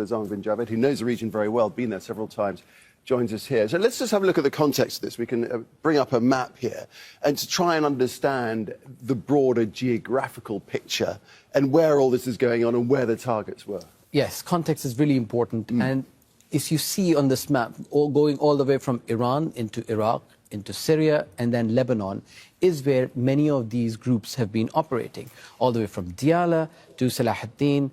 Osama bin Javed, who knows the region very well, been there several times, joins us here. So let's just have a look at the context of this. We can bring up a map here and to try and understand the broader geographical picture and where all this is going on and where the targets were. Yes, context is really important. And if you see on this map, going all the way from Iran into Iraq, into Syria, and then Lebanon, is where many of these groups have been operating, all the way from Diyala to Salahuddin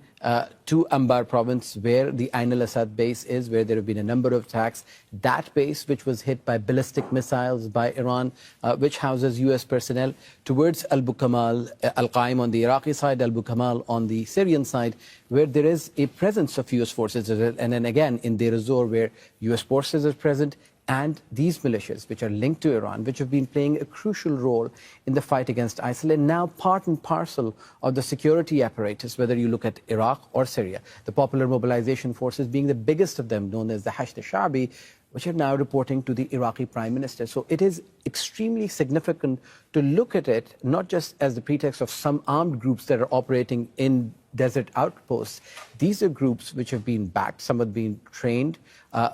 to Anbar province, where the Ain al-Assad base is, where there have been a number of attacks. That base, which was hit by ballistic missiles by Iran, which houses US personnel, towards Al-Bukamal, Al-Qaim on the Iraqi side, Al-Bukamal on the Syrian side, where there is a presence of US forces, and then again in Deir ez-Zor, where US forces are present, and these militias, which are linked to Iran, which have been playing a crucial role in the fight against ISIL, and now part and parcel of the security apparatus, whether you look at Iraq or Syria. The Popular Mobilization Forces being the biggest of them, known as the Hashd al-Sha'bi, which are now reporting to the Iraqi Prime Minister. So it is extremely significant to look at it, not just as the pretext of some armed groups that are operating in desert outposts. These are groups which have been backed, some have been trained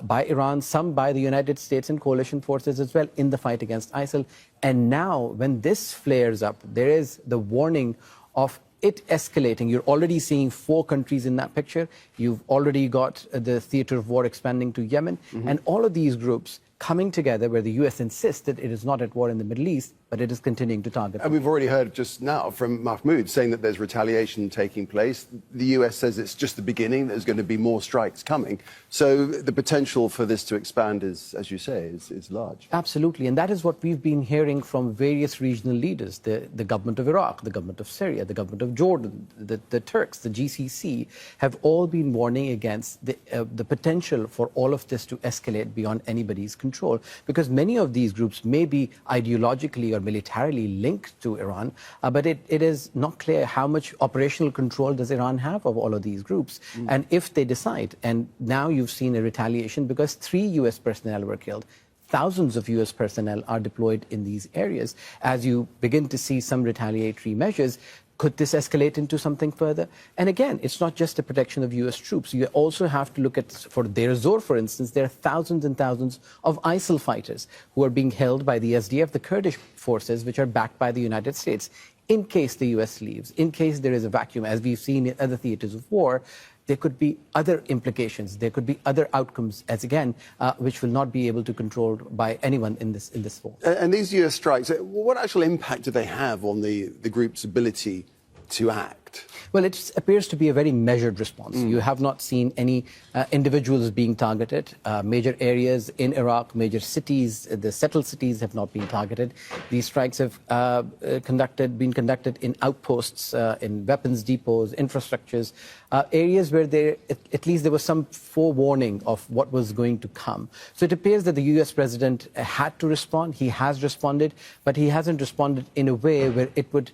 by Iran, some by the United States and coalition forces as well in the fight against ISIL. And now, when this flares up, there is the warning of it escalating. You're already seeing 4 countries in that picture. You've already got the theater of war expanding to Yemen. And all of these groups coming together, where the US insists that it is not at war in the Middle East, but it is continuing to target them. And we've already heard just now from Mahmoud saying that there's retaliation taking place. The US says it's just the beginning, there's going to be more strikes coming. So the potential for this to expand is, as you say, is large. Absolutely, and that is what we've been hearing from various regional leaders, the government of Iraq, the government of Syria, the government of Jordan, the Turks, the GCC, have all been warning against the potential for all of this to escalate beyond anybody's control, because many of these groups may be ideologically or militarily linked to Iran, but it is not clear how much operational control does Iran have of all of these groups. And if they decide, and now you've seen a retaliation because 3 US personnel were killed, thousands of US personnel are deployed in these areas. As you begin to see some retaliatory measures, could this escalate into something further? And again, it's not just the protection of US troops. You also have to look at, for Deir ez-Zor, for instance, there are thousands and thousands of ISIL fighters who are being held by the SDF, the Kurdish forces, which are backed by the United States. In case the US leaves, in case there is a vacuum, as we've seen in other theaters of war, there could be other implications, there could be other outcomes, as again, which will not be able to control by anyone in this war. And these US strikes, what actual impact do they have on the group's ability to act? Well, it appears to be a very measured response. You have not seen any individuals being targeted. Major areas in Iraq, major cities, the settled cities have not been targeted. These strikes have been conducted in outposts, in weapons depots, infrastructures, areas where at least there was some forewarning of what was going to come. So it appears that the US president had to respond. He has responded, but he hasn't responded in a way where it would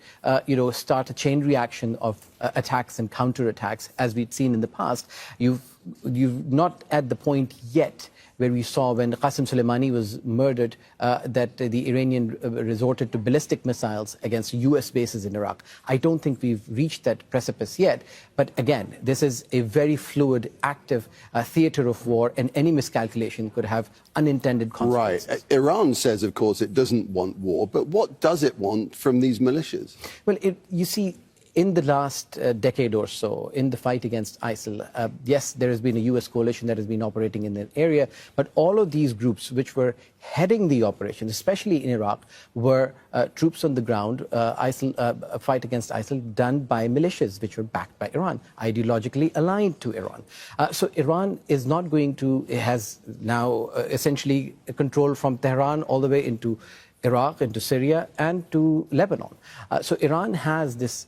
start a chain reaction of attacks and counterattacks, as we'd seen in the past. You've not at the point yet where we saw when Qasem Soleimani was murdered that the Iranian resorted to ballistic missiles against US bases in Iraq. I don't think we've reached that precipice yet. But again, this is a very fluid, active theater of war, and any miscalculation could have unintended consequences. Right. Iran says, of course, it doesn't want war, but what does it want from these militias? Well, you see, in the last decade or so, in the fight against ISIL, yes, there has been a US coalition that has been operating in that area, but all of these groups which were heading the operation, especially in Iraq, were troops on the ground, fight against ISIL done by militias which were backed by Iran, ideologically aligned to Iran. So Iran is not going to, has now essentially control from Tehran all the way into Iraq, into Syria, and to Lebanon. So Iran has this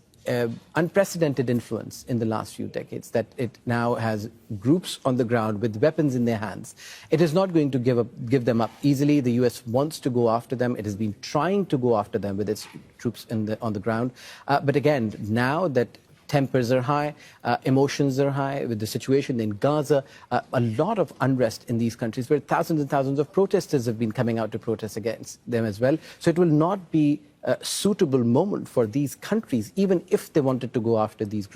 unprecedented influence in the last few decades, that it now has groups on the ground with weapons in their hands. It is not going to give them up easily. The US wants to go after them. It has been trying to go after them with its troops on the ground. But again, now that tempers are high, emotions are high with the situation in Gaza, a lot of unrest in these countries where thousands and thousands of protesters have been coming out to protest against them as well. So it will not be a suitable moment for these countries, even if they wanted to go after these groups.